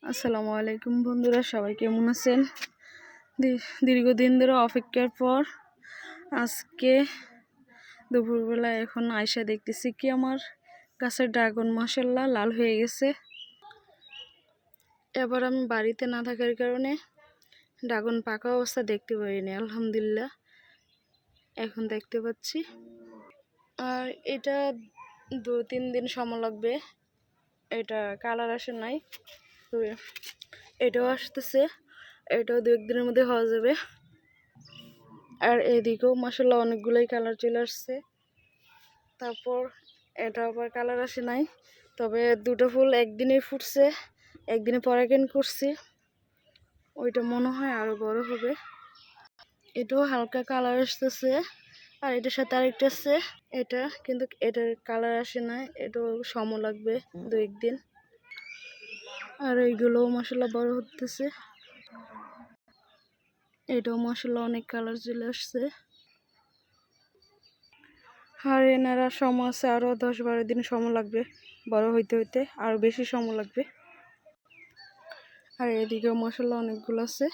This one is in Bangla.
আসসালামু আলাইকুম বন্ধুরা, সবাই কেমন আছেন? দীর্ঘদিন ধরে অপেক্ষার পর আজকে দুপুরবেলা এখন আয়সা দেখতেছি কি আমার গাছের ড্রাগন মাশাআল্লাহ লাল হয়ে গেছে। এবার আমি বাড়িতে না থাকার কারণে ড্রাগন পাকা অবস্থা দেখতে পারিনি, আলহামদুলিল্লাহ এখন দেখতে পাচ্ছি। আর এটা 2-3 দিন সময় লাগবে, এটা কালার আসে নাই, এটাও আসতেছে, এটাও 2-1 দিনের মধ্যে হওয়া যাবে। আর এদিকেও মাশাআল্লাহ অনেকগুলোই কালার চলে আসছে। তারপর এটা আবার কালার আসে নাই, তবে দুটো ফুল একদিনেই ফুটছে, একদিনে পরাগায়ন করছি, ওইটা মনে হয় আরো বড় হবে। এটাও হালকা কালার আসতেছে, আর এটার সাথে আরেকটা আছে, এটা কিন্তু এটার কালার আসে নাই, এটাও সময় লাগবে 2-1 দিন। আর এইগুলোও মাশাআল্লাহ বড় হতেছে, এটাও মাশাআল্লাহ অনেক কালার চলে আসছে। আর এনারা সময় আছে আরও 10-12 দিন সময় লাগবে, বড় হইতে হইতে আরও বেশি সময় লাগবে। আর এদিকেও মাশাআল্লাহ অনেকগুলো আছে।